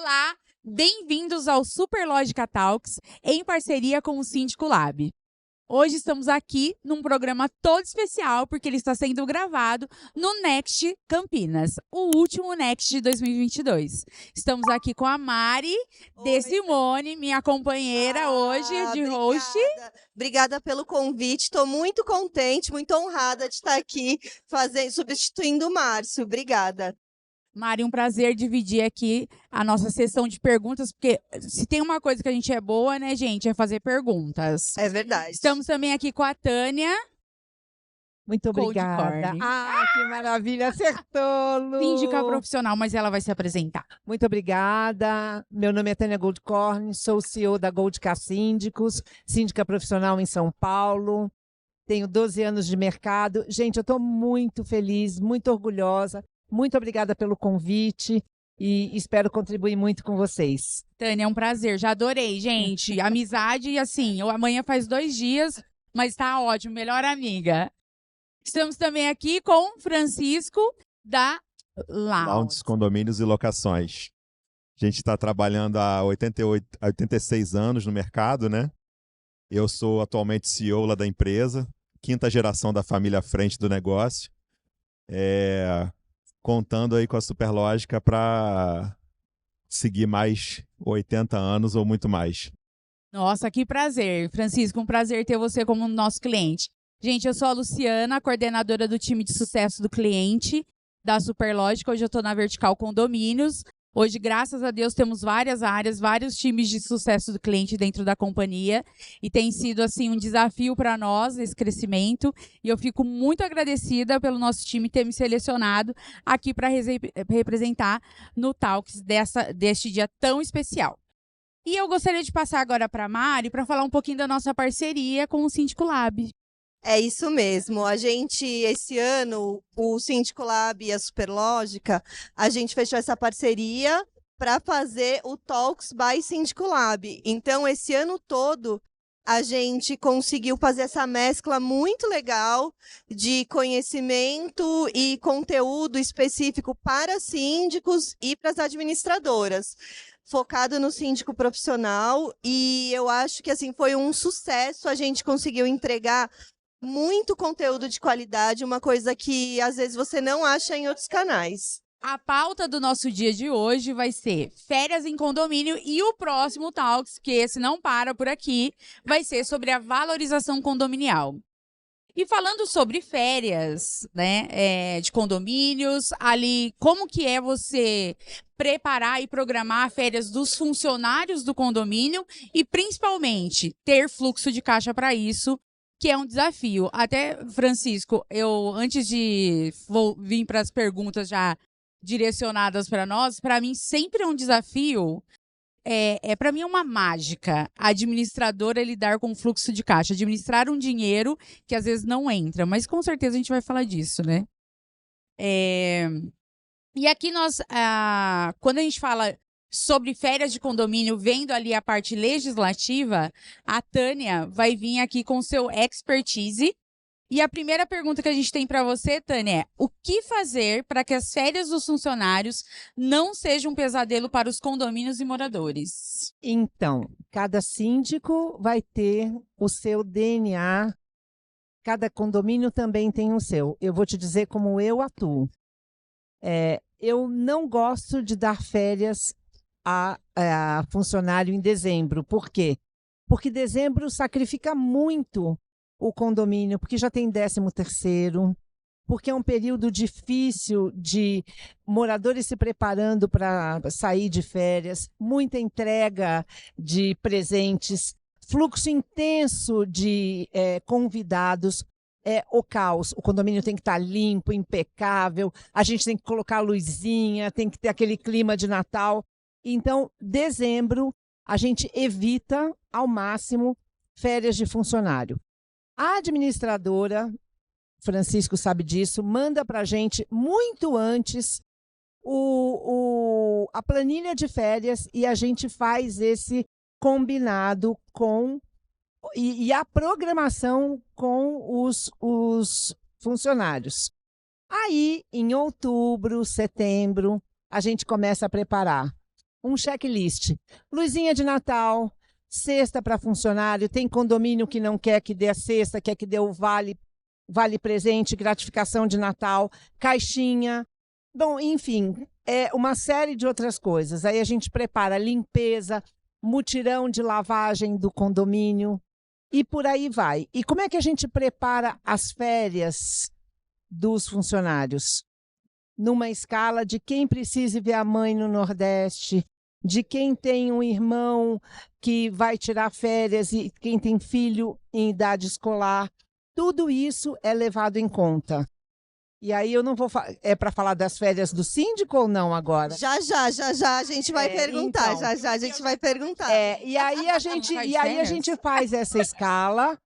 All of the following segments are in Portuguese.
Olá, bem-vindos ao Superlógica Talks, em parceria com o Síndico Lab. Hoje estamos aqui num programa todo especial, porque ele está sendo gravado no Next Campinas, o último Next de 2022. Estamos aqui com a Mari De Simone, minha companheira hoje de host. Obrigada pelo convite, estou muito contente, muito honrada de estar aqui substituindo o Márcio. Obrigada. Mari, um prazer dividir aqui a nossa sessão de perguntas, porque se tem uma coisa que a gente é boa, né, gente, é fazer perguntas. É verdade. Estamos também aqui com a Tânia. Muito obrigada. Que maravilha, acertou, Lu. Síndica profissional, mas ela vai se apresentar. Muito obrigada. Meu nome é Tânia Goldcorn, sou CEO da Goldcar Síndicos, síndica profissional em São Paulo. Tenho 12 anos de mercado. Gente, eu estou muito feliz, muito orgulhosa. Muito obrigada pelo convite e espero contribuir muito com vocês. Tânia, é um prazer. Já adorei, gente. Amizade, assim, amanhã faz 2 dias, mas tá ótimo. Melhor amiga. Estamos também aqui com Francisco da Lounges, Condomínios e Locações. A gente está trabalhando há 86 anos no mercado, né? Eu sou atualmente CEO lá da empresa, 5ª geração da família à frente do negócio. Contando aí com a Superlógica para seguir mais 80 anos ou muito mais. Nossa, que prazer, Francisco, um prazer ter você como nosso cliente. Gente, eu sou a Luciana, coordenadora do time de sucesso do cliente da Superlógica. Hoje eu estou na Vertical Condomínios. Hoje, graças a Deus, temos várias áreas, vários times de sucesso do cliente dentro da companhia e tem sido, assim, um desafio para nós esse crescimento e eu fico muito agradecida pelo nosso time ter me selecionado aqui para representar no Talks deste dia tão especial. E eu gostaria de passar agora para a Mari para falar um pouquinho da nossa parceria com o Síndico Lab. É isso mesmo. A gente, esse ano, o Síndico Lab e a Superlógica, a gente fechou essa parceria para fazer o Talks by Síndico Lab. Então, esse ano todo, a gente conseguiu fazer essa mescla muito legal de conhecimento e conteúdo específico para síndicos e para as administradoras, focado no síndico profissional, e eu acho que assim foi um sucesso. A gente conseguiu entregar muito conteúdo de qualidade, uma coisa que às vezes você não acha em outros canais. A pauta do nosso dia de hoje vai ser férias em condomínio e o próximo Talks, que esse não para por aqui, vai ser sobre a valorização condominial. E falando sobre férias, né, de condomínios, ali, como que é você preparar e programar férias dos funcionários do condomínio e, principalmente, ter fluxo de caixa para isso, que é um desafio. Até, Francisco, eu, antes de vir para as perguntas já direcionadas para nós, para mim sempre é um desafio, para mim é uma mágica a administradora lidar com o fluxo de caixa, administrar um dinheiro que às vezes não entra, mas com certeza a gente vai falar disso, né? E aqui nós, quando a gente fala sobre férias de condomínio, vendo ali a parte legislativa, a Tânia vai vir aqui com seu expertise. E a primeira pergunta que a gente tem para você, Tânia, é: o que fazer para que as férias dos funcionários não sejam um pesadelo para os condomínios e moradores? Então, cada síndico vai ter o seu DNA, cada condomínio também tem o seu. Eu vou te dizer como eu atuo. Eu não gosto de dar férias a funcionário em dezembro. Por quê? Porque dezembro sacrifica muito o condomínio, porque já tem 13º, porque é um período difícil de moradores se preparando para sair de férias, muita entrega de presentes, fluxo intenso de convidados. O caos, o condomínio tem que estar limpo, impecável, a gente tem que colocar a luzinha, tem que ter aquele clima de Natal. Então, dezembro, a gente evita ao máximo férias de funcionário. A administradora, Francisco sabe disso, manda para a gente muito antes a planilha de férias e a gente faz esse combinado e a programação com os funcionários. Aí, em outubro, setembro, a gente começa a preparar um checklist. Luzinha de Natal, cesta para funcionário, tem condomínio que não quer que dê a cesta, quer que dê o vale presente, gratificação de Natal, caixinha. Bom, enfim, é uma série de outras coisas. Aí a gente prepara limpeza, mutirão de lavagem do condomínio e por aí vai. E como é que a gente prepara as férias dos funcionários? Numa escala de quem precisa ver a mãe no Nordeste, de quem tem um irmão que vai tirar férias e quem tem filho em idade escolar. Tudo isso é levado em conta. E aí eu não vou... É para falar das férias do síndico ou não agora? Já a gente vai perguntar. Então, Já a gente vai perguntar. E aí a gente faz essa escala,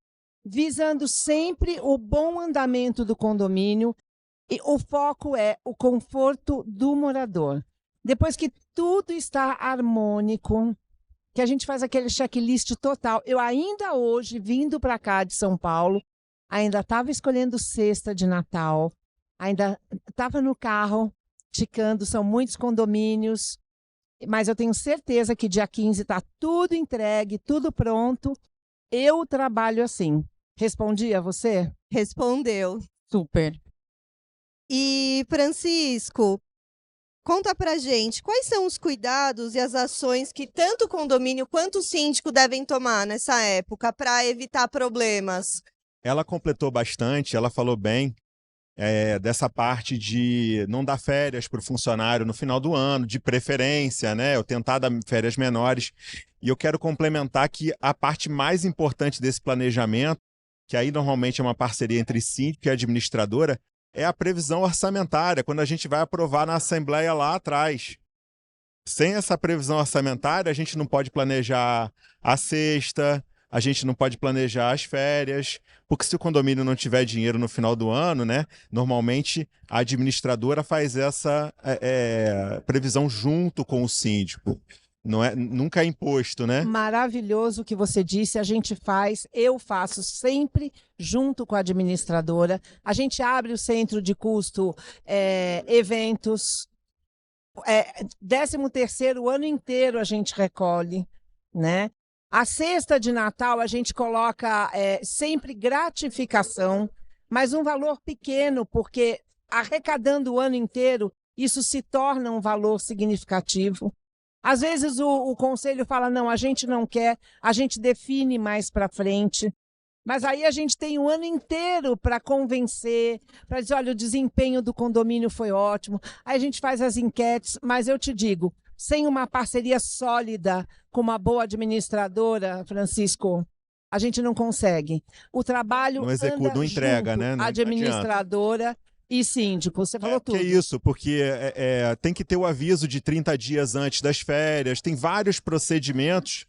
visando sempre o bom andamento do condomínio. E o foco é o conforto do morador. Depois que tudo está harmônico, que a gente faz aquele checklist total. Eu ainda hoje, vindo para cá de São Paulo, ainda estava escolhendo cesta de Natal, ainda estava no carro, ticando, são muitos condomínios, mas eu tenho certeza que dia 15 está tudo entregue, tudo pronto. Eu trabalho assim. Respondi a você? Respondeu. Super. E, Francisco, conta pra gente, quais são os cuidados e as ações que tanto o condomínio quanto o síndico devem tomar nessa época para evitar problemas? Ela completou bastante, ela falou bem dessa parte de não dar férias para o funcionário no final do ano, de preferência, né? Eu tentar dar férias menores. E eu quero complementar que a parte mais importante desse planejamento, que aí normalmente é uma parceria entre síndico e administradora, é a previsão orçamentária, quando a gente vai aprovar na Assembleia lá atrás. Sem essa previsão orçamentária, a gente não pode planejar a sexta, a gente não pode planejar as férias, porque se o condomínio não tiver dinheiro no final do ano, né, normalmente a administradora faz essa previsão junto com o síndico. Nunca é imposto, né? Maravilhoso o que você disse, a gente faz, eu faço sempre junto com a administradora. A gente abre o centro de custo, eventos, 13º o ano inteiro a gente recolhe, né? A cesta de Natal a gente coloca sempre gratificação, mas um valor pequeno, porque arrecadando o ano inteiro, isso se torna um valor significativo. Às vezes o conselho fala, não, a gente não quer, a gente define mais para frente. Mas aí a gente tem um ano inteiro para convencer, para dizer, olha, o desempenho do condomínio foi ótimo. Aí a gente faz as enquetes, mas eu te digo, sem uma parceria sólida com uma boa administradora, Francisco, a gente não consegue. O trabalho não entrega, né? Não administradora e síndico, você falou tudo. É isso, porque tem que ter o aviso de 30 dias antes das férias, tem vários procedimentos,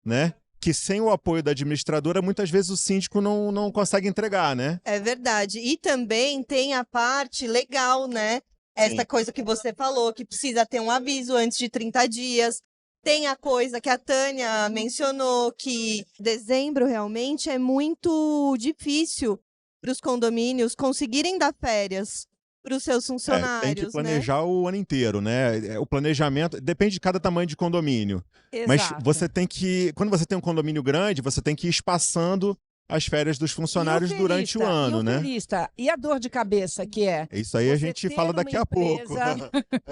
né? Que sem o apoio da administradora, muitas vezes o síndico não consegue entregar, né? É verdade. E também tem a parte legal, né? Essa coisa que você falou, que precisa ter um aviso antes de 30 dias. Tem a coisa que a Tânia mencionou, que dezembro realmente é muito difícil para os condomínios conseguirem dar férias para os seus funcionários. Tem que planejar o ano inteiro, né? O planejamento depende de cada tamanho de condomínio. Exato. Mas você tem que, quando você tem um condomínio grande, você tem que ir espaçando as férias dos funcionários durante o ano, né? E a dor de cabeça que é? Isso aí a gente fala daqui a pouco.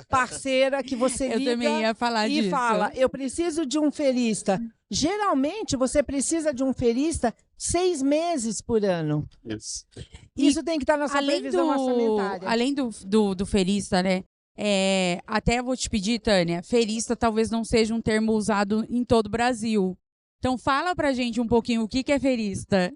Parceira que você liga também ia falar e disso. fala, eu preciso de um ferista. Geralmente você precisa de um ferista 6 meses por ano. Isso tem que estar na sua previsão orçamentária. Além do ferista, né? Até vou te pedir, Tânia, ferista talvez não seja um termo usado em todo o Brasil. Então fala pra gente um pouquinho o que é ferista.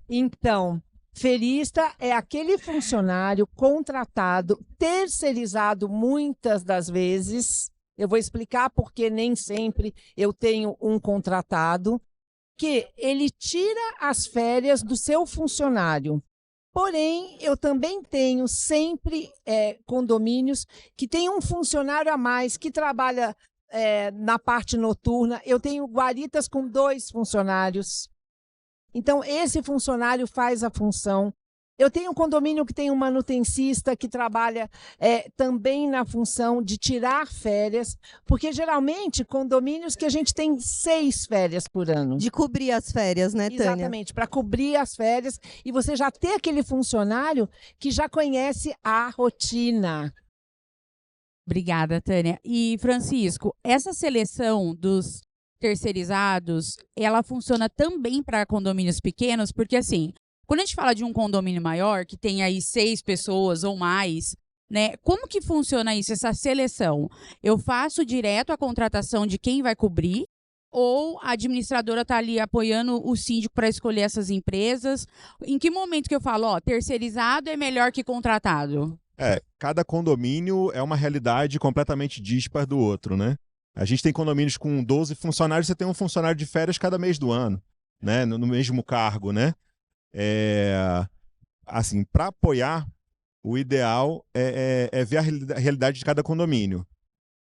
Então, ferista é aquele funcionário contratado, terceirizado muitas das vezes. Eu vou explicar porque nem sempre eu tenho um contratado, que ele tira as férias do seu funcionário. Porém, eu também tenho sempre condomínios que tem um funcionário a mais que trabalha na parte noturna. Eu tenho guaritas com 2 funcionários. Então, esse funcionário faz a função Eu tenho um condomínio que tem um manutencista que trabalha também na função de tirar férias, porque geralmente condomínios que a gente tem 6 férias por ano. De cobrir as férias, né, Tânia? Exatamente, para cobrir as férias e você já ter aquele funcionário que já conhece a rotina. Obrigada, Tânia. E, Francisco, essa seleção dos terceirizados, ela funciona também para condomínios pequenos? Porque, assim, quando a gente fala de um condomínio maior, que tem aí 6 pessoas ou mais, né? Como que funciona isso, essa seleção? Eu faço direto a contratação de quem vai cobrir ou a administradora está ali apoiando o síndico para escolher essas empresas? Em que momento que eu falo, ó, terceirizado é melhor que contratado? Cada condomínio é uma realidade completamente dispar do outro, né? A gente tem condomínios com 12 funcionários, você tem um funcionário de férias cada mês do ano, né? No mesmo cargo, né? Assim, para apoiar, o ideal é ver a realidade de cada condomínio.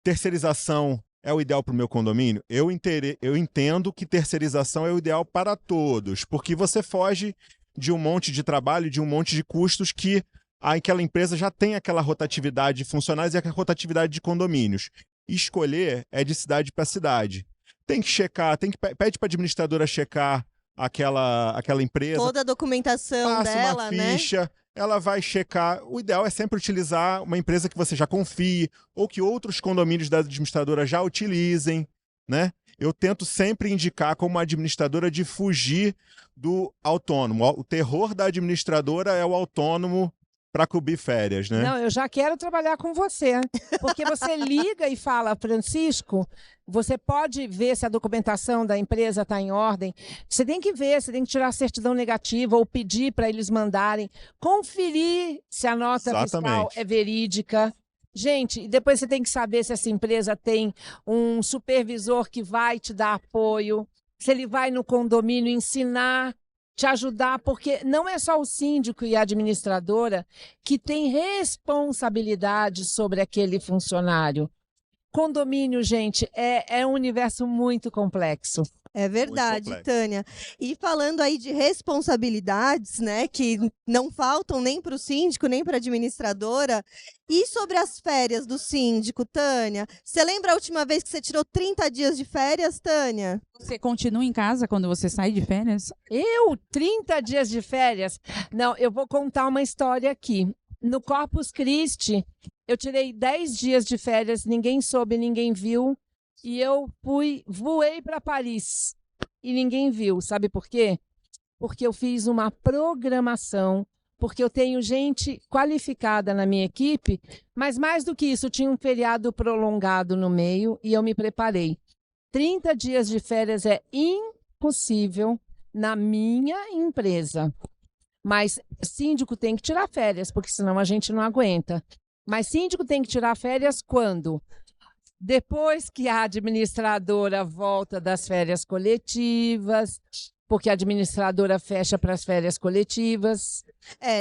Terceirização é o ideal para o meu condomínio? Eu entendo que terceirização é o ideal para todos, porque você foge de um monte de trabalho, de um monte de custos que aquela empresa já tem aquela rotatividade de funcionários e aquela rotatividade de condomínios. Escolher é de cidade para cidade. Tem que checar, pede para a administradora checar aquela empresa. Toda a documentação passa dela, uma ficha, ela vai checar. O ideal é sempre utilizar uma empresa que você já confie ou que outros condomínios da administradora já utilizem, né? Eu tento sempre indicar como administradora de fugir do autônomo. O terror da administradora é o autônomo para cobrir férias, né? Não, eu já quero trabalhar com você, porque você liga e fala, Francisco, você pode ver se a documentação da empresa está em ordem. Você tem que ver, você tem que tirar a certidão negativa ou pedir para eles mandarem, conferir se a nota fiscal é verídica. Gente, e depois você tem que saber se essa empresa tem um supervisor que vai te dar apoio, se ele vai no condomínio ensinar, te ajudar, porque não é só o síndico e a administradora que tem responsabilidade sobre aquele funcionário. Condomínio, gente, é um universo muito complexo. É verdade, Tânia. E falando aí de responsabilidades, né, que não faltam nem para o síndico, nem para a administradora, e sobre as férias do síndico, Tânia? Você lembra a última vez que você tirou 30 dias de férias, Tânia? Você continua em casa quando você sai de férias? 30 dias de férias? Não, eu vou contar uma história aqui. No Corpus Christi, eu tirei 10 dias de férias, ninguém soube, ninguém viu. E eu voei para Paris e ninguém viu. Sabe por quê? Porque eu fiz uma programação, porque eu tenho gente qualificada na minha equipe, mas mais do que isso, tinha um feriado prolongado no meio e eu me preparei. 30 dias de férias é impossível na minha empresa. Mas síndico tem que tirar férias, porque senão a gente não aguenta. Mas síndico tem que tirar férias quando? Depois que a administradora volta das férias coletivas, porque a administradora fecha para as férias coletivas.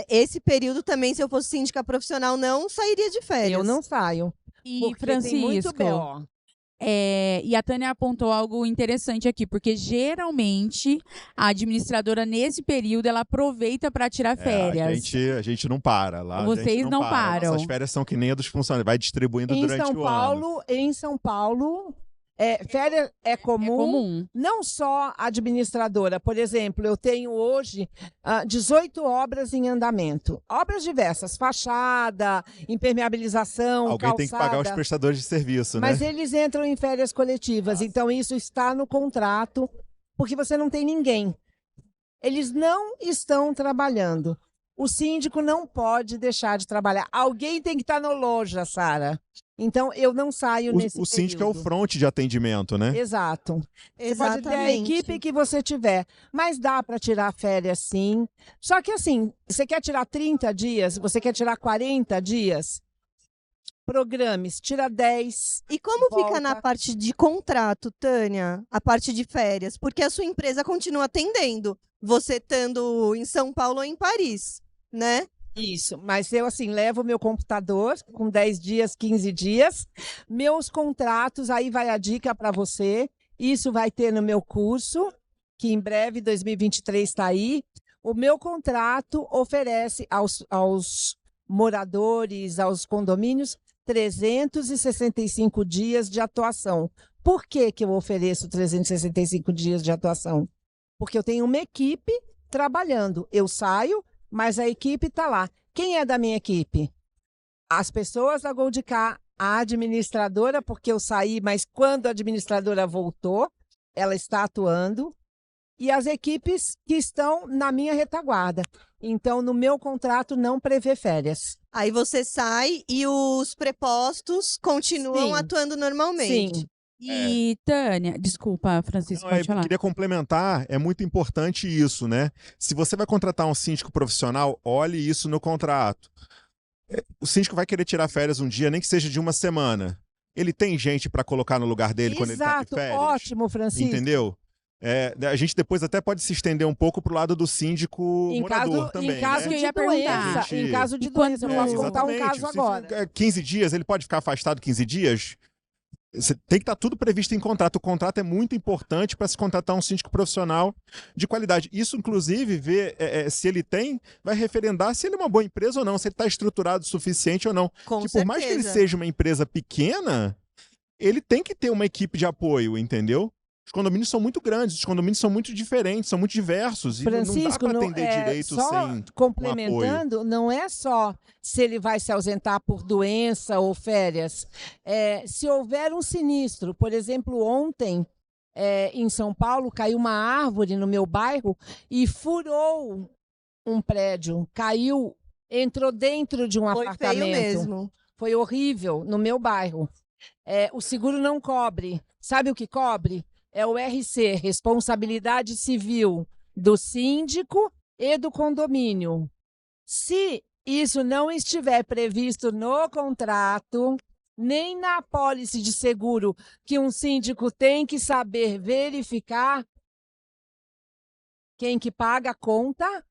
Esse período também, se eu fosse síndica profissional, não sairia de férias. Eu não saio. E, Francisco, tem muito BO. E a Tânia apontou algo interessante aqui, porque geralmente a administradora, nesse período, ela aproveita para tirar férias. A gente não para lá. Vocês não param. Nossas férias são que nem a dos funcionários, vai distribuindo durante o ano. Em São Paulo, férias é comum. Não só a administradora. Por exemplo, eu tenho hoje 18 obras em andamento. Obras diversas, fachada, impermeabilização, Alguém calçada. tem que pagar os prestadores de serviço, né? Mas eles entram em férias coletivas, então isso está no contrato, porque você não tem ninguém. Eles não estão trabalhando. O síndico não pode deixar de trabalhar. Alguém tem que estar no loja, Sara. Então, eu não saio nesse período. O síndico é o fronte de atendimento, né? Exato. Exatamente. Você pode ter a equipe que você tiver, mas dá para tirar férias, sim. Só que assim, você quer tirar 30 dias, você quer tirar 40 dias, programes, tira 10. E como fica na parte de contrato, Tânia, a parte de férias? Porque a sua empresa continua atendendo, você estando em São Paulo ou em Paris, né? Isso, mas eu assim, levo meu computador com 10 dias, 15 dias, meus contratos, aí vai a dica para você, isso vai ter no meu curso, que em breve, 2023 está aí, O meu contrato oferece aos moradores, aos condomínios, 365 dias de atuação. Por que que eu ofereço 365 dias de atuação? Porque eu tenho uma equipe trabalhando. Eu saio, mas a equipe está lá. Quem é da minha equipe? As pessoas da Goldcar, a administradora, porque eu saí, mas quando a administradora voltou, ela está atuando, e as equipes que estão na minha retaguarda. Então, no meu contrato não prevê férias. Aí você sai e os prepostos continuam Sim. atuando normalmente. Sim. E, Tânia, desculpa, Francisco, Não, pode eu falar. queria complementar, é muito importante isso, né? Se você vai contratar um síndico profissional, olhe isso no contrato. O síndico vai querer tirar férias um dia, nem que seja de uma semana. Ele tem gente para colocar no lugar dele quando ele tá de Exato, férias? ótimo, Francisco. Entendeu? A gente depois até pode se estender um pouco pro lado do síndico morador também, em caso né? que eu de ia perguntar. doença, em caso de E quando- doença, eu posso contar um exatamente. caso Se agora. 15 dias, ele pode ficar afastado 15 dias? Tem que estar tudo previsto em contrato. O contrato é muito importante para se contratar um síndico profissional de qualidade. Isso, inclusive, se ele tem, vai referendar se ele é uma boa empresa ou não, se ele está estruturado o suficiente ou não. Com Que por mais que ele certeza. seja uma empresa pequena, ele tem que ter uma equipe de apoio, entendeu? Os condomínios são muito grandes, os condomínios são muito diferentes, são muito diversos. E Francisco, não dá para não- atender direito só sem complementando, não é só se ele vai se ausentar por doença ou férias. Se houver um sinistro, por exemplo, ontem em São Paulo caiu uma árvore no meu bairro e furou um prédio, caiu, entrou dentro de um Foi apartamento. feio mesmo. Foi horrível no meu bairro. O seguro não cobre. Sabe o que cobre? É o RC, Responsabilidade Civil, do síndico e do condomínio. Se isso não estiver previsto no contrato, nem na apólice de seguro, que um síndico tem que saber verificar quem que paga a conta,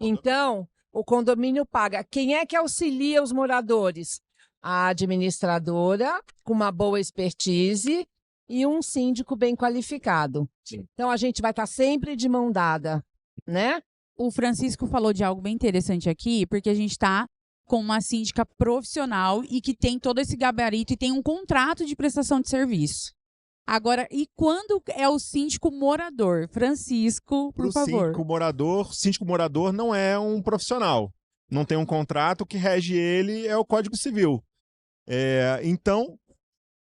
então o condomínio paga. Quem é que auxilia os moradores? A administradora, com uma boa expertise, e um síndico bem qualificado. Sim. Então, a gente vai estar sempre de mão dada, né? O Francisco falou de algo bem interessante aqui, porque a gente está com uma síndica profissional e que tem todo esse gabarito e tem um contrato de prestação de serviço. Agora, e quando é o síndico morador? Francisco, por favor. Síndico morador não é um profissional. Não tem um contrato, que rege ele é o Código Civil. Então,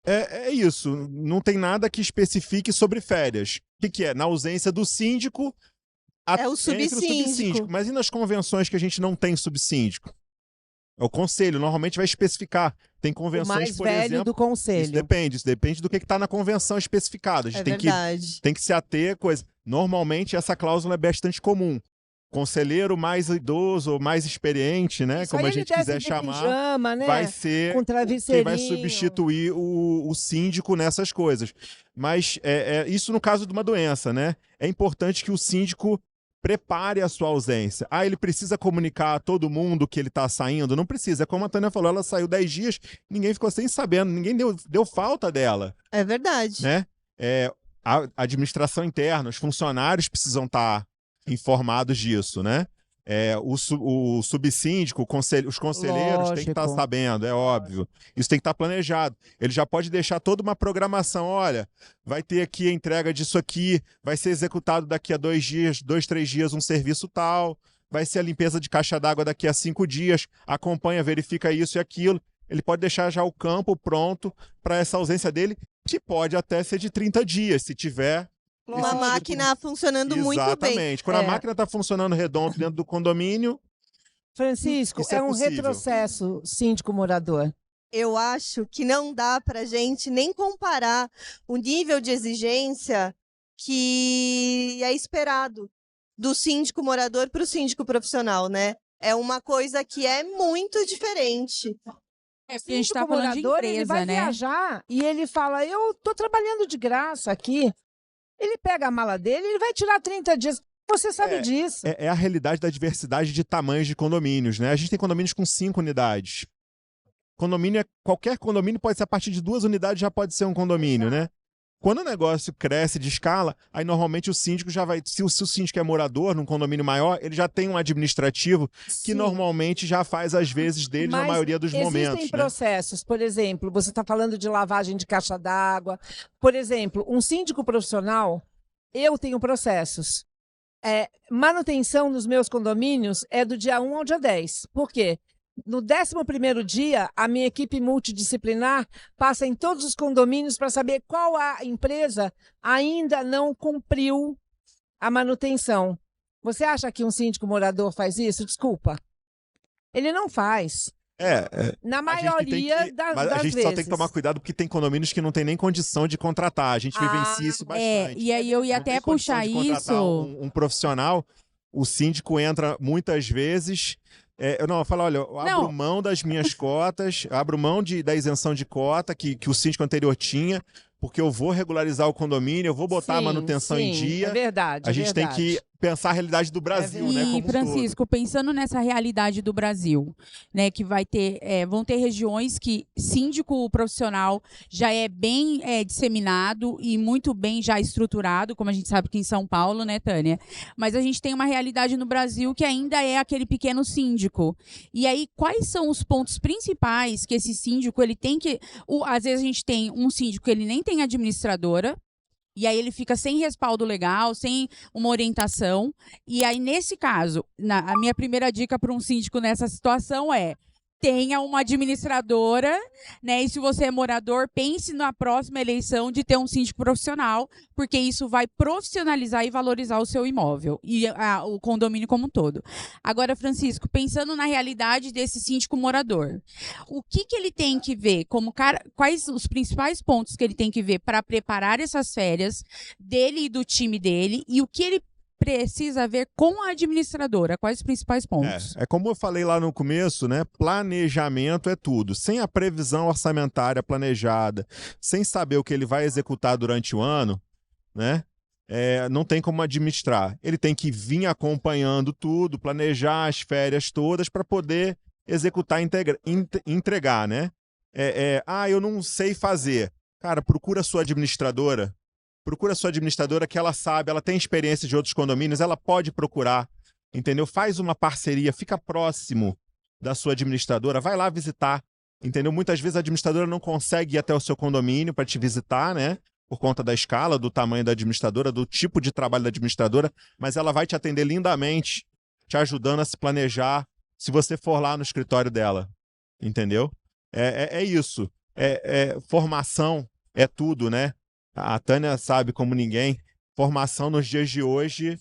é isso. Não tem nada que especifique sobre férias. O que é? Na ausência do síndico, É o entre subsíndico. Mas e nas convenções que a gente não tem subsíndico? É o conselho, normalmente vai especificar. Tem O convenções, mais por velho exemplo. do conselho. Isso depende do que está na convenção especificada. A gente É tem verdade. que se ater a coisa. Normalmente, essa cláusula é bastante comum. Conselheiro mais idoso ou mais experiente, né? Isso Como aí a gente ele quiser desce de chamar, pijama, né? vai ser Com quem travesseirinho. vai substituir o síndico nessas coisas. Mas isso no caso de uma doença, né? É importante que o síndico prepare a sua ausência. Ele precisa comunicar a todo mundo que ele está saindo? Não precisa. É como a Tânia falou, ela saiu 10 dias, ninguém ficou sem sabendo, ninguém deu falta dela, É verdade. né? A administração interna, os funcionários precisam estar informados disso, né? O subsíndico, os conselheiros têm que estar Lógico. sabendo, é óbvio. Isso tem que estar planejado. Ele já pode deixar toda uma programação. Olha, vai ter aqui a entrega disso aqui, vai ser executado daqui a 2 dias, 2, 3 dias um serviço tal, vai ser a limpeza de caixa d'água daqui a 5 dias, acompanha, verifica isso e aquilo. Ele pode deixar já o campo pronto para essa ausência dele, que pode até ser de 30 dias, se tiver. Uma máquina funcionando muito bem. Exatamente. Quando a máquina está funcionando redondo dentro do condomínio, Francisco, Isso é um possível. retrocesso síndico-morador. Eu acho que não dá para gente nem comparar o nível de exigência que é esperado do síndico morador para o síndico profissional, né? É uma coisa que é muito diferente. Porque a gente está falando de Síndico-morador, ele empresa, vai né? viajar e ele fala, eu tô trabalhando de graça aqui. Ele pega a mala dele, ele vai tirar 30 dias. Você sabe disso. é a realidade da diversidade de tamanhos de condomínios, né? A gente tem condomínios com 5 unidades. Qualquer condomínio pode ser a partir de 2 unidades, já pode ser um condomínio, né? Quando o negócio cresce de escala, aí normalmente o síndico já vai... Se o síndico é morador num condomínio maior, ele já tem um administrativo que normalmente já faz as vezes dele na maioria dos momentos. Existem processos, por exemplo, você está falando de lavagem de caixa d'água. Por exemplo, um síndico profissional, eu tenho processos. Manutenção nos meus condomínios é do dia 1 ao dia 10. Por quê? No 11º dia, a minha equipe multidisciplinar passa em todos os condomínios para saber qual a empresa ainda não cumpriu a manutenção. Você acha que um síndico morador faz isso? Desculpa. Ele não faz. Na maioria das vezes. A gente só tem que tomar cuidado porque tem condomínios que não tem nem condição de contratar. A gente vivencia isso bastante. E aí eu ia até puxar isso. Um profissional, o síndico entra muitas vezes... eu falo, olha, eu abro mão das minhas cotas, abro mão da isenção de cota que o síndico anterior tinha, porque eu vou regularizar o condomínio, eu vou botar a manutenção em dia. É verdade. A gente tem que pensar a realidade do Brasil, né? E, Francisco, pensando nessa realidade do Brasil, né, que vão ter regiões que síndico profissional já é bem disseminado e muito bem já estruturado, como a gente sabe que em São Paulo, né, Tânia? Mas a gente tem uma realidade no Brasil que ainda é aquele pequeno síndico. E aí, quais são os pontos principais que esse síndico, ele tem que... às vezes a gente tem um síndico que ele nem tem administradora, e aí ele fica sem respaldo legal, sem uma orientação. E aí, nesse caso, a minha primeira dica para um síndico nessa situação é: tenha uma administradora, né? E se você é morador, pense na próxima eleição de ter um síndico profissional, porque isso vai profissionalizar e valorizar o seu imóvel e o condomínio como um todo. Agora, Francisco, pensando na realidade desse síndico morador, o que ele tem que ver quais os principais pontos que ele tem que ver para preparar essas férias dele e do time dele, e o que ele precisa ver com a administradora? Quais os principais pontos? É como eu falei lá no começo, né? Planejamento é tudo. Sem a previsão orçamentária planejada, sem saber o que ele vai executar durante o ano, né? Não tem como administrar. Ele tem que vir acompanhando tudo, planejar as férias todas para poder executar e entregar, né? Eu não sei fazer. Cara, procura a sua administradora. Procura a sua administradora, que ela sabe, ela tem experiência de outros condomínios, ela pode procurar, entendeu? Faz uma parceria, fica próximo da sua administradora, vai lá visitar, entendeu? Muitas vezes a administradora não consegue ir até o seu condomínio para te visitar, né? Por conta da escala, do tamanho da administradora, do tipo de trabalho da administradora, mas ela vai te atender lindamente, te ajudando a se planejar, se você for lá no escritório dela, entendeu? É isso. Formação é tudo, né? A Tânia sabe como ninguém, formação nos dias de hoje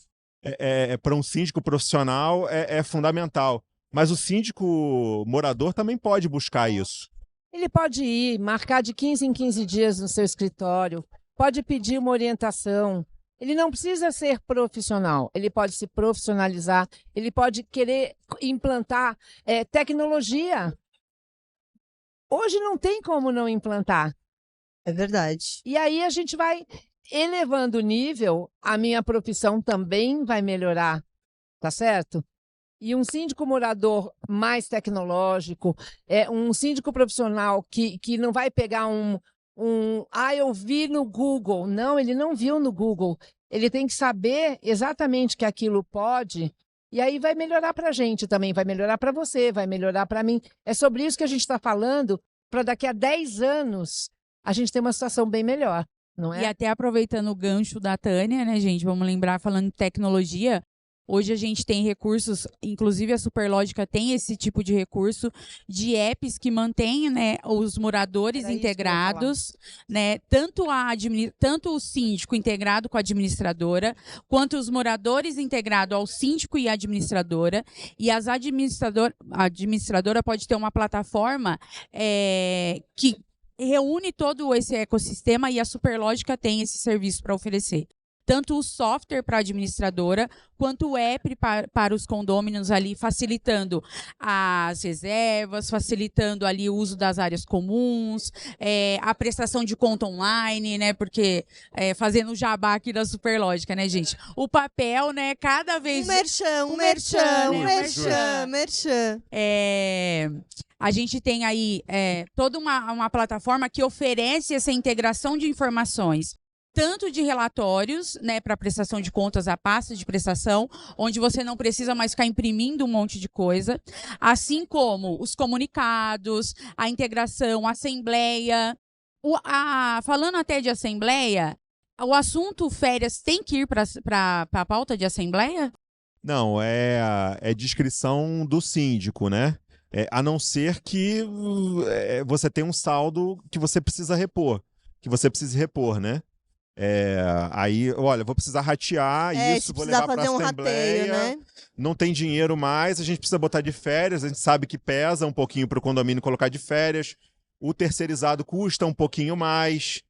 para um síndico profissional é fundamental. Mas o síndico morador também pode buscar isso. Ele pode ir, marcar de 15 em 15 dias no seu escritório, pode pedir uma orientação. Ele não precisa ser profissional, ele pode se profissionalizar, ele pode querer implantar tecnologia. Hoje não tem como não implantar. É verdade. E aí a gente vai elevando o nível, a minha profissão também vai melhorar, tá certo? E um síndico morador mais tecnológico, um síndico profissional que não vai pegar eu vi no Google. Não, ele não viu no Google. Ele tem que saber exatamente que aquilo pode, e aí vai melhorar para a gente também, vai melhorar para você, vai melhorar para mim. É sobre isso que a gente está falando, para daqui a 10 anos a gente ter uma situação bem melhor, não é? E até aproveitando o gancho da Tânia, né, gente? Vamos lembrar, falando de tecnologia, hoje a gente tem recursos, inclusive a Superlógica tem esse tipo de recurso, de apps que mantêm, né, os moradores integrados, né? Tanto o síndico integrado com a administradora, quanto os moradores integrados ao síndico e à administradora. E a administradora pode ter uma plataforma que reúne todo esse ecossistema, e a Superlógica tem esse serviço para oferecer. Tanto o software para a administradora, quanto o app para os condôminos ali, facilitando as reservas, facilitando ali o uso das áreas comuns, a prestação de conta online, né? Porque, fazendo o jabá aqui da Superlógica, né, gente? O papel, né, cada vez... Um merchan. A gente tem aí toda uma plataforma que oferece essa integração de informações tanto de relatórios, né, para prestação de contas, a pasta de prestação, onde você não precisa mais ficar imprimindo um monte de coisa, assim como os comunicados, a integração, a assembleia. Falando até de assembleia, o assunto férias tem que ir para a pauta de assembleia? Não, é descrição do síndico, né? A não ser que você tenha um saldo que você precisa repor, né? Aí, olha, vou precisar ratear isso, vou levar para a assembleia, rateio, né? Não tem dinheiro mais, a gente precisa botar de férias, a gente sabe que pesa um pouquinho para o condomínio colocar de férias, o terceirizado custa um pouquinho mais.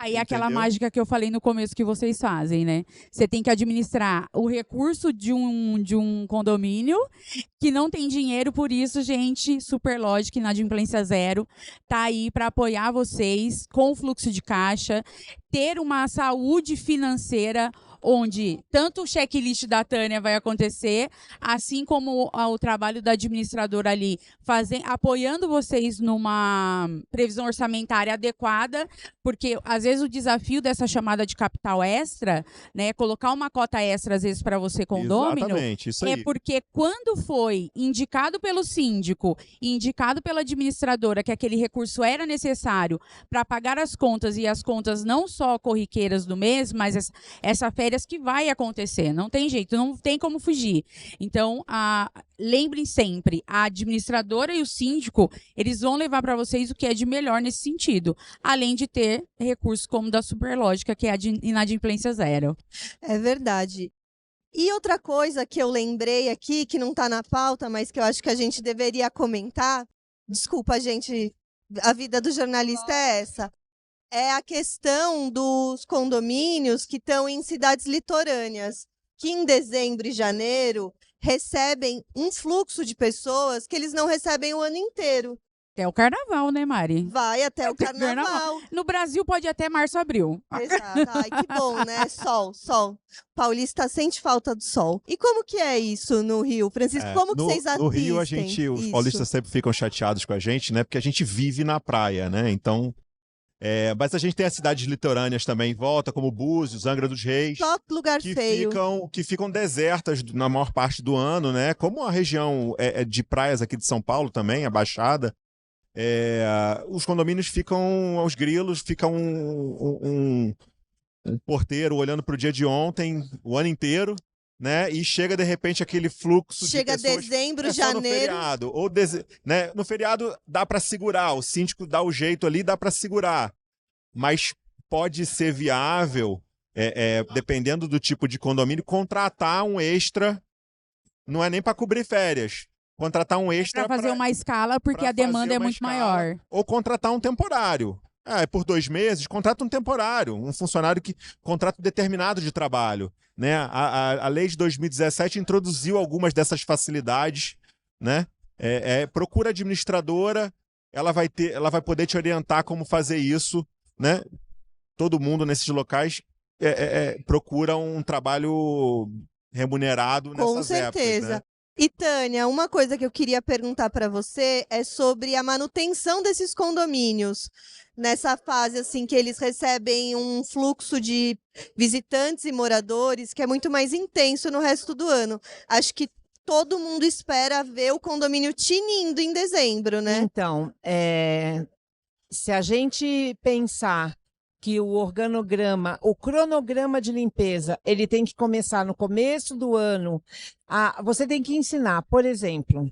Aí é aquela Entendeu? mágica que eu falei no começo que vocês fazem, né? Você tem que administrar o recurso de um condomínio que não tem dinheiro, por isso, gente, Superlógica, Inadimplência Zero, tá aí para apoiar vocês com o fluxo de caixa, ter uma saúde financeira onde tanto o checklist da Tânia vai acontecer, assim como o trabalho da administradora ali, apoiando vocês numa previsão orçamentária adequada, porque às vezes o desafio dessa chamada de capital extra, né, colocar uma cota extra às vezes para você condômino, Exatamente, isso aí. é porque quando foi indicado pelo síndico e indicado pela administradora que aquele recurso era necessário para pagar as contas, e as contas não só corriqueiras do mês, mas essa férias que vai acontecer, não tem jeito, não tem como fugir. Então, lembrem sempre, a administradora e o síndico, eles vão levar para vocês o que é de melhor nesse sentido, além de ter recursos como da Superlógica, que é a de Inadimplência Zero. É verdade. E outra coisa que eu lembrei aqui, que não está na pauta, mas que eu acho que a gente deveria comentar, desculpa, gente, a vida do jornalista é essa, é a questão dos condomínios que estão em cidades litorâneas, que em dezembro e janeiro recebem um fluxo de pessoas que eles não recebem o ano inteiro. Até o carnaval, né, Mari? Vai até o carnaval. No Brasil pode ir até março, abril. Exato. Ai, que bom, né? Sol. Paulista sente falta do sol. E como que é isso no Rio, Francisco? Como que vocês assistem? No Rio, os paulistas sempre ficam chateados com a gente, né? Porque a gente vive na praia, né? Então, mas a gente tem as cidades litorâneas também em volta, como Búzios, Angra dos Reis. Só lugar feio. Que ficam desertas na maior parte do ano, né? Como a região de praias aqui de São Paulo também, a Baixada. Os condomínios ficam aos grilos, fica um porteiro olhando para o dia de ontem, o ano inteiro, né? E chega de repente aquele fluxo chega de pessoas. Dezembro, só janeiro. No feriado, né? No feriado dá para segurar, o síndico dá o jeito ali, dá para segurar. Mas pode ser viável, dependendo do tipo de condomínio, contratar um extra, não é nem para cobrir férias. Contratar um extra para fazer uma escala, porque a demanda é muito maior. Ou contratar um temporário. Por 2 meses, contrata um temporário, um funcionário que contrata determinado de trabalho. Né? A lei de 2017 introduziu algumas dessas facilidades. Né? Procura administradora, ela vai poder te orientar como fazer isso. Né? Todo mundo nesses locais procura um trabalho remunerado nessas épocas. Com certeza. Né? E, Tânia, uma coisa que eu queria perguntar para você é sobre a manutenção desses condomínios. Nessa fase, assim, que eles recebem um fluxo de visitantes e moradores que é muito mais intenso no resto do ano. Acho que todo mundo espera ver o condomínio tinindo em dezembro, né? Então, se a gente pensar que o organograma, o cronograma de limpeza, ele tem que começar no começo do ano. Você tem que ensinar, por exemplo,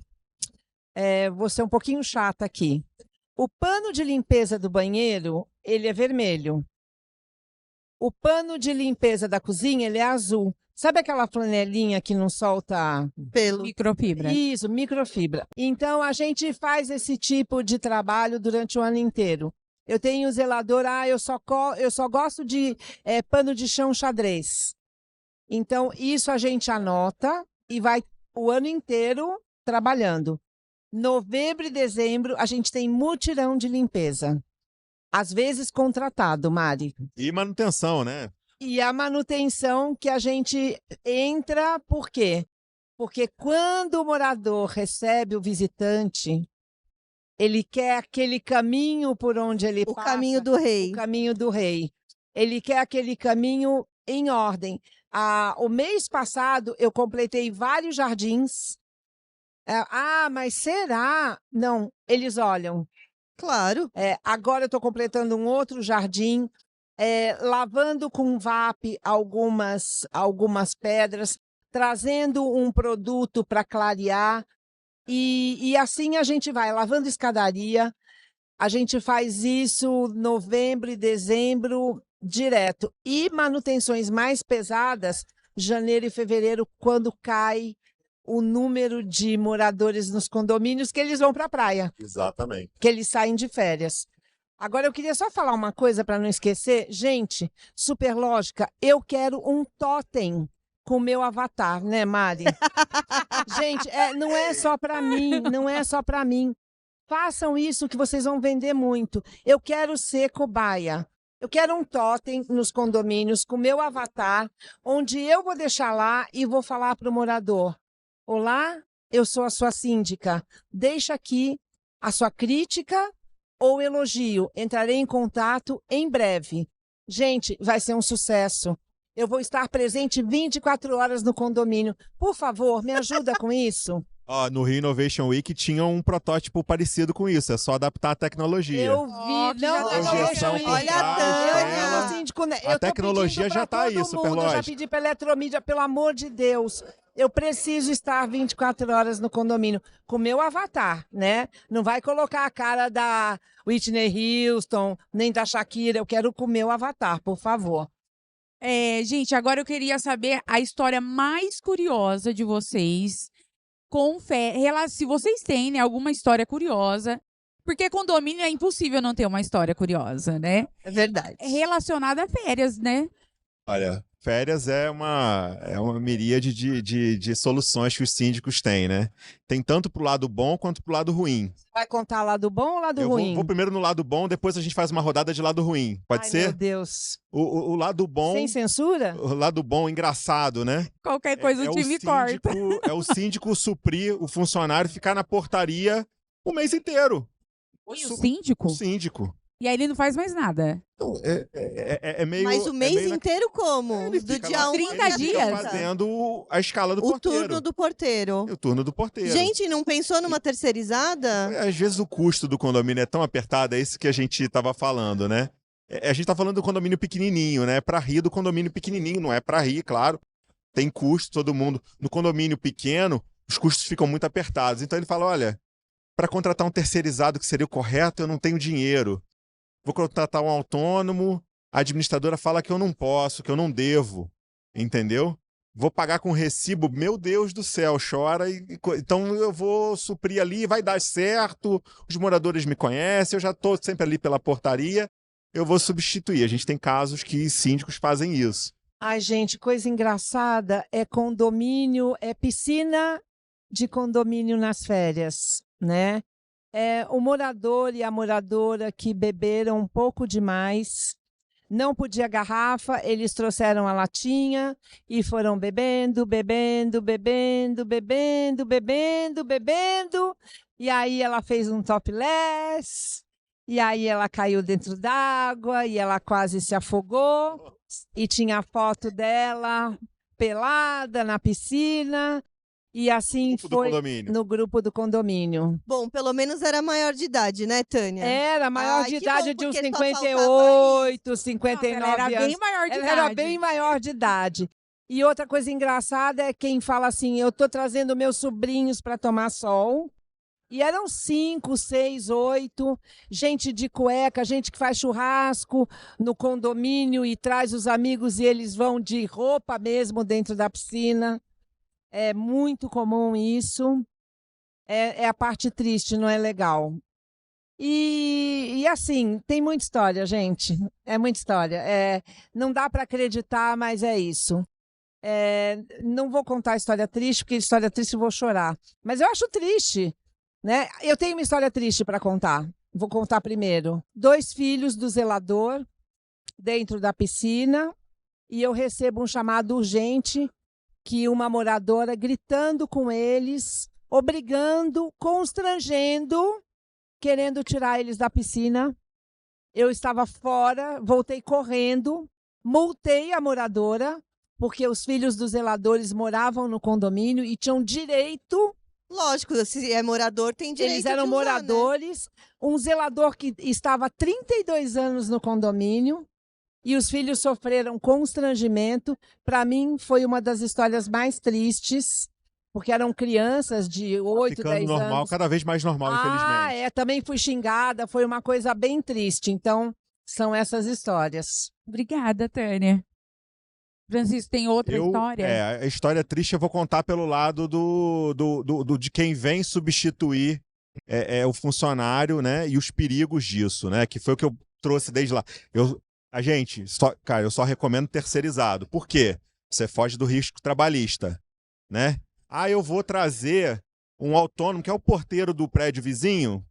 vou ser um pouquinho chata aqui. O pano de limpeza do banheiro, ele é vermelho. O pano de limpeza da cozinha, ele é azul. Sabe aquela flanelinha que não solta pelo? Microfibra. Isso, microfibra. Então, a gente faz esse tipo de trabalho durante o ano inteiro. Eu tenho zelador, eu só gosto de pano de chão xadrez. Então, isso a gente anota e vai o ano inteiro trabalhando. Novembro e dezembro, a gente tem mutirão de limpeza. Às vezes contratado, Mari. E manutenção, né? E a manutenção que a gente entra, por quê? Porque quando o morador recebe o visitante, ele quer aquele caminho por onde ele passa. O caminho do rei. O caminho do rei. Ele quer aquele caminho em ordem. O mês passado, eu completei vários jardins. Mas será? Não, eles olham. Claro. Agora eu estou completando um outro jardim, lavando com VAP algumas pedras, trazendo um produto para clarear. E assim a gente vai, lavando escadaria. A gente faz isso novembro e dezembro direto. E manutenções mais pesadas, janeiro e fevereiro, quando cai o número de moradores nos condomínios, que eles vão para a praia. Exatamente. Que eles saem de férias. Agora, eu queria só falar uma coisa para não esquecer. Gente, Superlógica, eu quero um totem com o meu avatar, né, Mari? Gente, não é só para mim, não é só para mim. Façam isso que vocês vão vender muito. Eu quero ser cobaia. Eu quero um totem nos condomínios com o meu avatar, onde eu vou deixar lá e vou falar para o morador: olá, eu sou a sua síndica. Deixa aqui a sua crítica ou elogio. Entrarei em contato em breve. Gente, vai ser um sucesso. Eu vou estar presente 24 horas no condomínio. Por favor, me ajuda com isso. No Rio Innovation Week tinha um protótipo parecido com isso, é só adaptar a tecnologia. Eu vi, Olha a Tânia. A tecnologia já está aí, Superlógica. Eu já pedi para a Eletromídia, pelo amor de Deus. Eu preciso estar 24 horas no condomínio com meu avatar, né? Não vai colocar a cara da Whitney Houston, nem da Shakira. Eu quero com meu avatar, por favor. Gente, agora eu queria saber a história mais curiosa de vocês com se vocês têm, né, alguma história curiosa, porque condomínio é impossível não ter uma história curiosa, né? É verdade. Relacionada a férias, né? Olha, férias é uma miríade de soluções que os síndicos têm, né? Tem tanto pro lado bom quanto pro lado ruim. Vai contar lado bom ou lado ruim? Eu vou primeiro no lado bom, depois a gente faz uma rodada de lado ruim. Pode ser? Meu Deus. O lado bom... Sem censura? O lado bom, engraçado, né? Qualquer coisa o time corta. É o síndico suprir o funcionário, ficar na portaria o mês inteiro. O síndico? O síndico. E aí ele não faz mais nada. É meio... Mas o mês inteiro como? Do dia 1 30 dias? Fazendo a escala do porteiro. O turno do porteiro. O turno do porteiro. Gente, não pensou numa terceirizada? Às vezes o custo do condomínio é tão apertado, é isso que a gente estava falando, né? A gente está falando do condomínio pequenininho, né? Para rir do condomínio pequenininho, não é para rir, claro. Tem custo, todo mundo. No condomínio pequeno, os custos ficam muito apertados. Então ele fala, olha, para contratar um terceirizado que seria o correto, eu não tenho dinheiro. Vou contratar um autônomo, a administradora fala que eu não posso, que eu não devo, entendeu? Vou pagar com recibo, meu Deus do céu, chora. Então eu vou suprir ali, vai dar certo, os moradores me conhecem, eu já estou sempre ali pela portaria, eu vou substituir. A gente tem casos que síndicos fazem isso. Ai, gente, coisa engraçada, é condomínio, é piscina de condomínio nas férias, né? O morador e a moradora que beberam um pouco demais, não podia garrafa, eles trouxeram a latinha e foram bebendo, bebendo, bebendo, bebendo, bebendo, bebendo. E aí ela fez um topless, e aí ela caiu dentro d'água e ela quase se afogou. E tinha a foto dela pelada na piscina. E assim foi no grupo do condomínio. Bom, pelo menos era maior de idade, né, Tânia? Era maior de idade, de uns 58, 59 anos. Ela era bem maior de idade. Ela era bem maior de idade. E outra coisa engraçada é quem fala assim, eu estou trazendo meus sobrinhos para tomar sol. E eram 5, 6, 8, gente de cueca, gente que faz churrasco no condomínio e traz os amigos e eles vão de roupa mesmo dentro da piscina. É muito comum isso. É a parte triste, não é legal. E assim, tem muita história, gente. É muita história. Não dá para acreditar, mas é isso. Não vou contar a história triste, porque história triste eu vou chorar. Mas eu acho triste, né? Eu tenho uma história triste para contar. Vou contar primeiro. 2 filhos do zelador dentro da piscina e eu recebo um chamado urgente que uma moradora gritando com eles, obrigando, constrangendo, querendo tirar eles da piscina. Eu estava fora, voltei correndo, multei a moradora, porque os filhos dos zeladores moravam no condomínio e tinham direito. Lógico, se é morador, tem direito Eles eram de usar, né? moradores, um zelador que estava há 32 anos no condomínio e os filhos sofreram constrangimento. Para mim, foi uma das histórias mais tristes, porque eram crianças de 8, Ficando 10 normal, anos. cada vez mais normal, infelizmente. Também fui xingada, foi uma coisa bem triste. Então, são essas histórias. Obrigada, Tânia. Francisco, tem outra história? A história triste eu vou contar pelo lado de quem vem substituir o funcionário, né? E os perigos disso, né? Que foi o que eu trouxe desde lá. Cara, eu só recomendo terceirizado. Por quê? Você foge do risco trabalhista, né? Eu vou trazer um autônomo, que é o porteiro do prédio vizinho,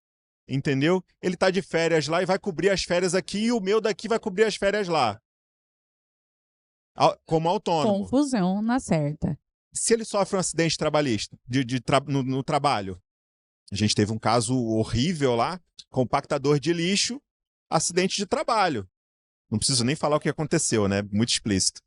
entendeu? Ele tá de férias lá e vai cobrir as férias aqui, e o meu daqui vai cobrir as férias lá. Como autônomo. Confusão na certa. Se ele sofre um acidente trabalhista no trabalho, a gente teve um caso horrível lá, compactador de lixo, acidente de trabalho. Não preciso nem falar o que aconteceu, né? Muito explícito.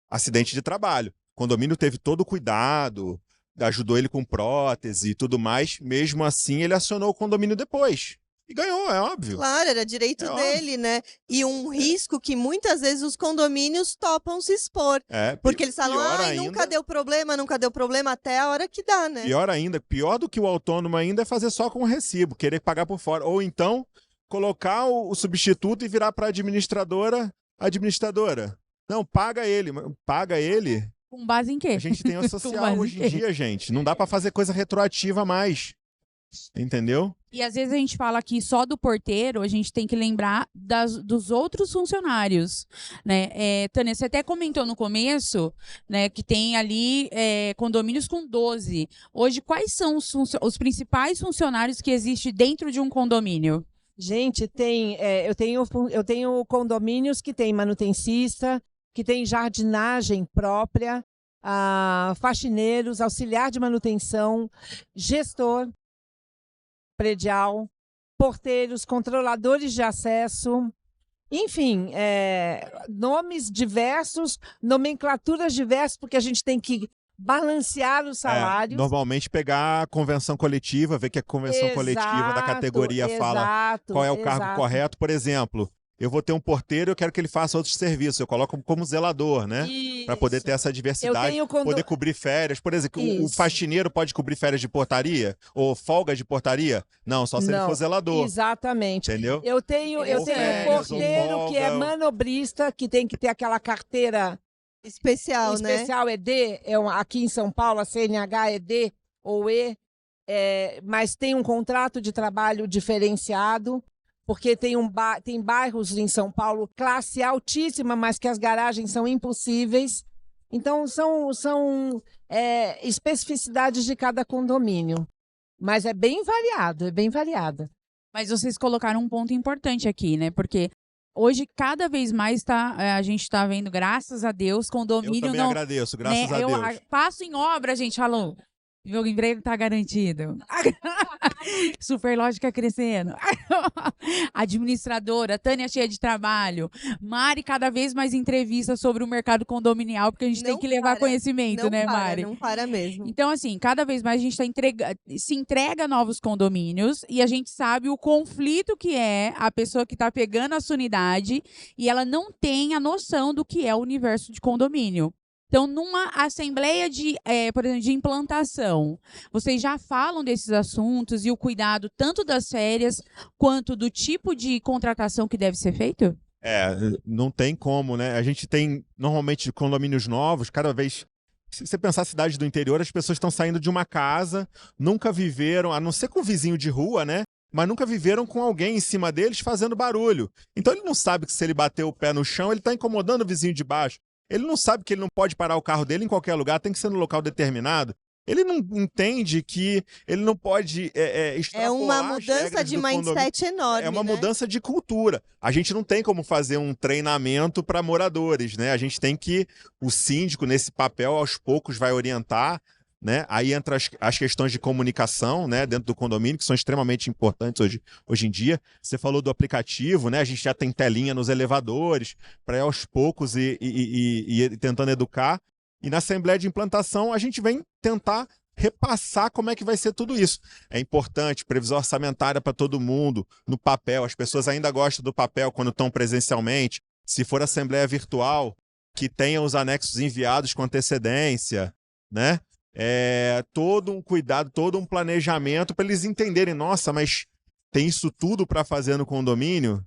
Acidente de trabalho. O condomínio teve todo o cuidado, ajudou ele com prótese e tudo mais. Mesmo assim, ele acionou o condomínio depois. E ganhou, é óbvio. Claro, era direito dele, né? E um risco que muitas vezes os condomínios topam se expor. Porque eles falam, nunca deu problema, até a hora que dá, né? Pior ainda, pior do que o autônomo ainda é fazer só com o recibo, querer pagar por fora. Ou então, colocar o substituto e virar para administradora. Não, paga ele. Com base em quê? A gente tem o social hoje em dia, gente. Não dá para fazer coisa retroativa mais. Entendeu? E às vezes a gente fala aqui só do porteiro, a gente tem que lembrar dos outros funcionários, né? Tânia, você até comentou no começo, né, que tem ali condomínios com 12. Hoje, quais são os principais funcionários que existem dentro de um condomínio? Gente, eu tenho condomínios que tem manutencista, que tem jardinagem própria, faxineiros, auxiliar de manutenção, gestor predial, porteiros, controladores de acesso, enfim, nomes diversos, nomenclaturas diversas, porque a gente tem que balancear os salários. Normalmente pegar a convenção coletiva, ver que a convenção coletiva da categoria fala qual é o cargo correto. Por exemplo, eu vou ter um porteiro, eu quero que ele faça outros serviços. Eu coloco como zelador, né? Para poder ter essa diversidade, poder cobrir férias. Por exemplo, o faxineiro pode cobrir férias de portaria? Ou folga de portaria? Não, só se ele for zelador. Exatamente. Entendeu? Eu tenho um porteiro que é manobrista, que tem que ter aquela carteira especial, né? Especial ED, aqui em São Paulo, a CNH é D ou E, mas tem um contrato de trabalho diferenciado, porque tem bairros em São Paulo, classe altíssima, mas que as garagens são impossíveis. Então, são especificidades de cada condomínio. Mas é bem variado. Mas vocês colocaram um ponto importante aqui, né? Porque hoje, cada vez mais, a gente está vendo, graças a Deus, condomínio... Eu também agradeço, graças a Deus. Eu passo em obra, gente, falou... Meu emprego está garantido. Superlógica crescendo. Administradora, Tânia cheia de trabalho. Mari, cada vez mais entrevistas sobre o mercado condominial, porque a gente tem que levar conhecimento, né, Mari? Não para mesmo. Então, assim, cada vez mais a gente se entrega a novos condomínios e a gente sabe o conflito que é a pessoa que está pegando a sua unidade e ela não tem a noção do que é o universo de condomínio. Então, numa assembleia por exemplo, de implantação, vocês já falam desses assuntos e o cuidado tanto das férias quanto do tipo de contratação que deve ser feito? Não tem como, né? A gente tem, normalmente, condomínios novos, cada vez... Se você pensar cidade do interior, as pessoas estão saindo de uma casa, nunca viveram, a não ser com o vizinho de rua, né? Mas nunca viveram com alguém em cima deles fazendo barulho. Então, ele não sabe que se ele bater o pé no chão, ele está incomodando o vizinho de baixo. Ele não sabe que ele não pode parar o carro dele em qualquer lugar, tem que ser no local determinado. Ele não entende que ele não pode extrapolar. É uma mudança de mindset enorme, É uma mudança de cultura. A gente não tem como fazer um treinamento para moradores, né? A gente tem que... O síndico, nesse papel, aos poucos vai orientar, né? Aí entra as questões de comunicação, né, dentro do condomínio, que são extremamente importantes hoje em dia. Você falou do aplicativo, né? A gente já tem telinha nos elevadores, para ir aos poucos e tentando educar. E na Assembleia de Implantação, a gente vem tentar repassar como é que vai ser tudo isso. É importante, previsão orçamentária para todo mundo, no papel. As pessoas ainda gostam do papel quando estão presencialmente. Se for assembleia virtual, que tenha os anexos enviados com antecedência, né? Todo um cuidado, todo um planejamento para eles entenderem, nossa, mas tem isso tudo para fazer no condomínio?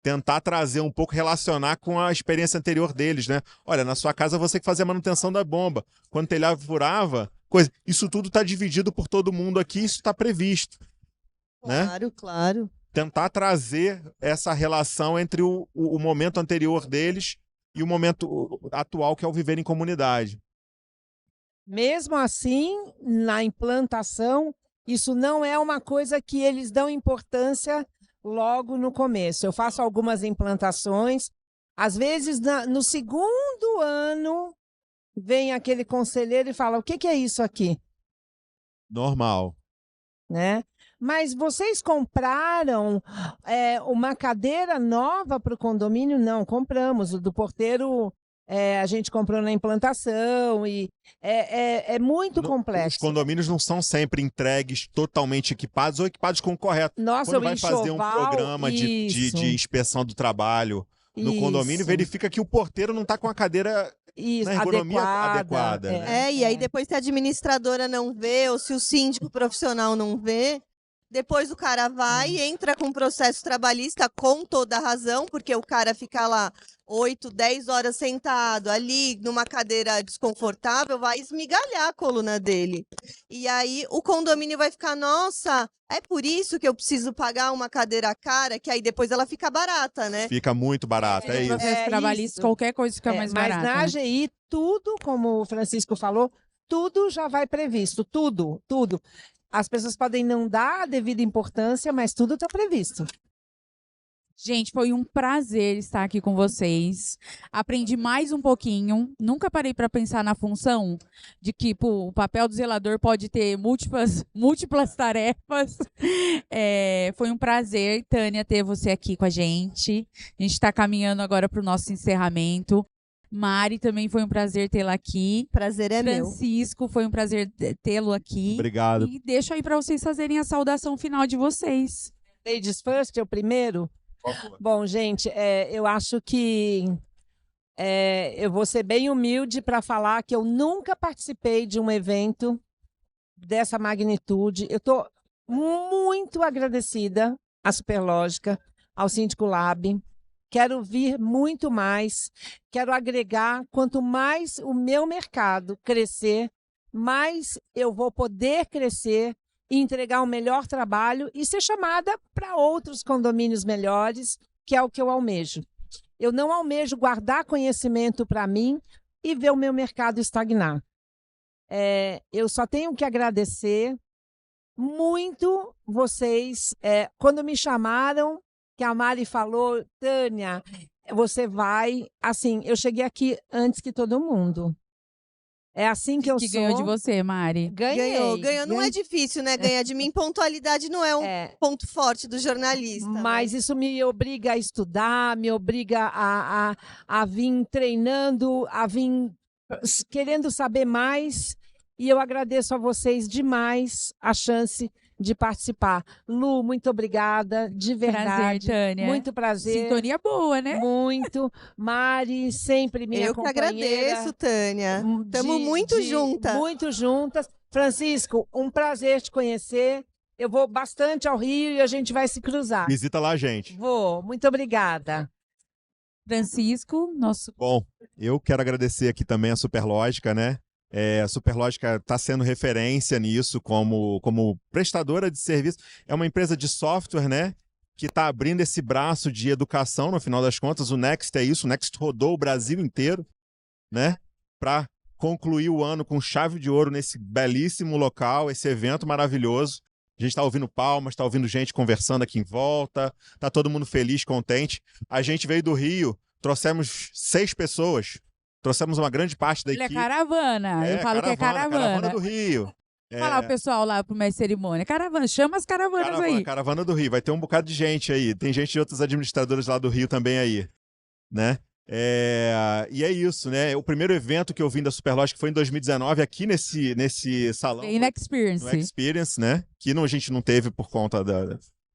Tentar trazer um pouco, relacionar com a experiência anterior deles, né? Olha, na sua casa você que fazia a manutenção da bomba. Quando o telhado furava, coisa. Isso tudo está dividido por todo mundo aqui, isso está previsto. Claro, né? claro. Tentar trazer essa relação entre o momento anterior deles e o momento atual, que é o viver em comunidade. Mesmo assim, na implantação, isso não é uma coisa que eles dão importância logo no começo. Eu faço algumas implantações, às vezes no segundo ano vem aquele conselheiro e fala: o que é isso aqui? Normal. Né? Mas vocês compraram uma cadeira nova para o condomínio? Não, compramos. O do porteiro a gente comprou na implantação e é muito complexo. Os condomínios não são sempre entregues totalmente equipados ou equipados com o correto. Nossa, quando vai fazer um programa de inspeção do trabalho no condomínio, verifica que o porteiro não está com a cadeira na ergonomia adequada. E aí depois se a administradora não vê, ou se o síndico profissional não vê, depois o cara vai e entra com processo trabalhista com toda a razão, porque o cara fica lá 8, 10 horas sentado ali numa cadeira desconfortável, vai esmigalhar a coluna dele. E aí o condomínio vai ficar: nossa, é por isso que eu preciso pagar uma cadeira cara, que aí depois ela fica barata, né? Fica muito barata, é isso. Processo trabalhista, qualquer coisa fica mais barata. Mas na AGI, tudo, como o Francisco falou, tudo já vai previsto, tudo. As pessoas podem não dar a devida importância, mas tudo está previsto. Gente, foi um prazer estar aqui com vocês. Aprendi mais um pouquinho. Nunca parei para pensar na função de que o papel do zelador pode ter múltiplas tarefas. Foi um prazer, Tânia, ter você aqui com a gente. A gente está caminhando agora para o nosso encerramento. Mari, também foi um prazer tê-la aqui. Prazer é meu. Francisco, foi um prazer tê-lo aqui. Obrigado. E deixo aí para vocês fazerem a saudação final de vocês. Ladies first, eu primeiro? Bom, gente, eu acho que eu vou ser bem humilde para falar que eu nunca participei de um evento dessa magnitude. Eu estou muito agradecida à Superlógica, ao Síndico Lab. Quero vir muito mais, quero agregar. Quanto mais o meu mercado crescer, mais eu vou poder crescer e entregar um melhor trabalho e ser chamada para outros condomínios melhores, que é o que eu almejo. Eu não almejo guardar conhecimento para mim e ver o meu mercado estagnar. Eu só tenho que agradecer muito vocês. Quando me chamaram, que a Mari falou: Tânia, você vai... Assim, eu cheguei aqui antes que todo mundo. É assim que eu sou. Ganhou de você, Mari. Ganhou. Não é difícil, né? Ganhar de mim. Pontualidade não é um ponto forte do jornalista. Mas isso me obriga a estudar, me obriga a vir treinando, a vir querendo saber mais. E eu agradeço a vocês demais a chance de participar. Lu, muito obrigada, de verdade. Prazer, Tânia. Muito prazer. Sintonia boa, né? Muito. Mari, sempre minha companheira. Eu que agradeço, Tânia. Estamos muito juntas. Muito juntas. Francisco, um prazer te conhecer. Eu vou bastante ao Rio e a gente vai se cruzar. Visita lá, gente. Vou. Muito obrigada. Francisco, nosso... Bom, eu quero agradecer aqui também a Superlógica, né? A Superlógica está sendo referência nisso como prestadora de serviço. É uma empresa de software, né, que está abrindo esse braço de educação, no final das contas. O Next é isso, o Next rodou o Brasil inteiro, né, para concluir o ano com chave de ouro nesse belíssimo local, esse evento maravilhoso. A gente está ouvindo palmas, está ouvindo gente conversando aqui em volta, está todo mundo feliz, contente. A gente veio do Rio, trouxemos 6 pessoas Trouxemos uma grande parte da Ele é equipe. caravana. Eu falo que é caravana. Caravana do Rio. Falar o pessoal lá pro mestre cerimônia. Caravana, chama as caravanas aí. Caravana do Rio. Vai ter um bocado de gente aí. Tem gente de outros administradores lá do Rio também aí, né? E é isso, né? O primeiro evento que eu vim da Superlógica foi em 2019, aqui nesse salão. Bem na Experience. No Experience, né? Que a gente não teve por conta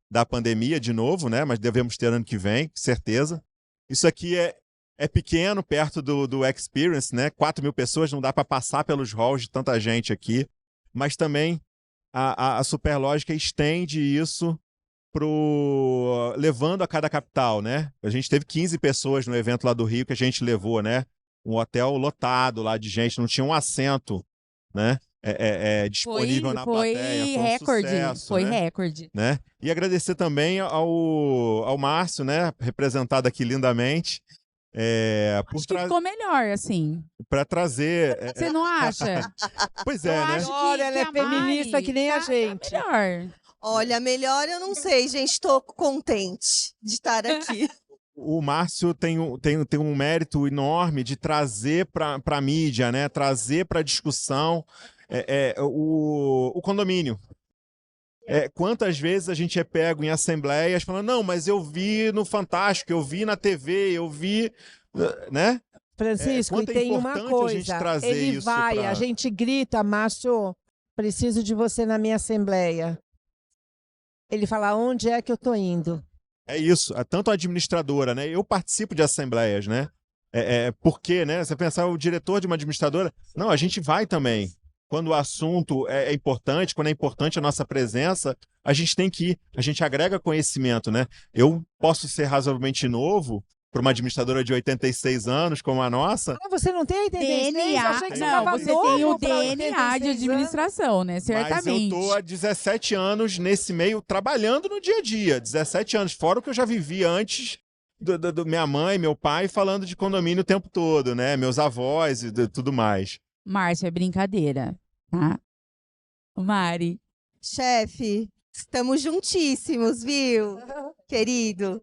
da pandemia de novo, né? Mas devemos ter ano que vem, certeza. Isso aqui é pequeno, perto do Experience, né? 4.000 pessoas, não dá para passar pelos halls de tanta gente aqui. Mas também a Superlógica estende isso levando a cada capital, né? A gente teve 15 pessoas no evento lá do Rio que a gente levou, né? Um hotel lotado lá de gente, não tinha um assento, né? Disponível na plateia. Foi recorde, sucesso, foi né? recorde. Né? E agradecer também ao Márcio, né? Representado aqui lindamente. Acho que ficou melhor, assim. Para trazer. Você não acha? Pois é, né? Olha, ela é feminista que nem a gente. Melhor. Olha, melhor eu não sei, gente. Estou contente de estar aqui. O Márcio tem um mérito enorme de trazer para a mídia, né? Trazer para a discussão o condomínio. Quantas vezes a gente é pego em assembleias falando, não, mas eu vi no Fantástico, eu vi na TV, eu vi, né? Francisco, e tem uma coisa, ele vai, a gente grita, Márcio, preciso de você na minha assembleia. Ele fala, onde é que eu tô indo? É isso, tanto a administradora, né? Eu participo de assembleias, né? Porque, né? Você pensar, o diretor de uma administradora, não, a gente vai também. Quando o assunto é importante, quando é importante a nossa presença, a gente tem que ir, a gente agrega conhecimento, né? Eu posso ser razoavelmente novo para uma administradora de 86 anos como a nossa. Você não tem 86? DNA, Achei que você tem o DNA de administração, né? Certamente. Mas eu tô há 17 anos nesse meio, trabalhando no dia a dia. 17 anos, fora o que eu já vivi antes do minha mãe, meu pai, falando de condomínio o tempo todo, né? Meus avós e tudo mais. Márcio, é brincadeira, tá? Mari. Chefe, estamos juntíssimos, viu? Querido.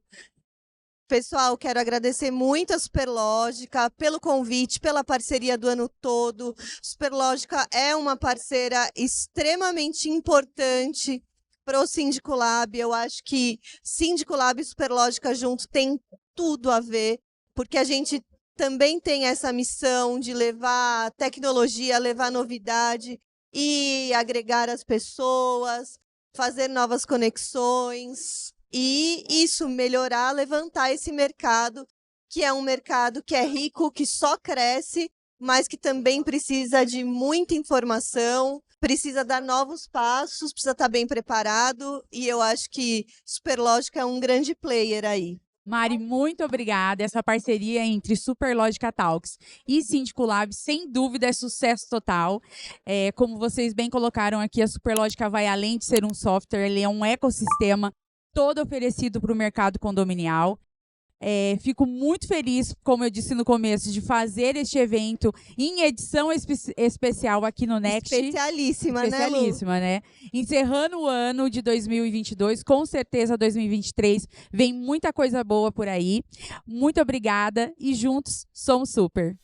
Pessoal, quero agradecer muito a Superlógica pelo convite, pela parceria do ano todo. Superlógica é uma parceira extremamente importante para o Síndico Lab. Eu acho que Síndico Lab e Superlógica junto tem tudo a ver, porque a gente também tem essa missão de levar tecnologia, levar novidade e agregar as pessoas, fazer novas conexões. E isso, melhorar, levantar esse mercado, que é um mercado que é rico, que só cresce, mas que também precisa de muita informação, precisa dar novos passos, precisa estar bem preparado, e eu acho que Superlógica é um grande player aí. Mari, muito obrigada. Essa parceria entre Superlógica Talks e Síndico Lab, sem dúvida, é sucesso total. Como vocês bem colocaram aqui, a Superlógica vai além de ser um software, ele é um ecossistema todo oferecido para o mercado condominial. Fico muito feliz, como eu disse no começo, de fazer este evento em edição especial aqui no Next. Especialíssima, né? Encerrando o ano de 2022, com certeza 2023 vem muita coisa boa por aí. Muito obrigada e juntos somos super.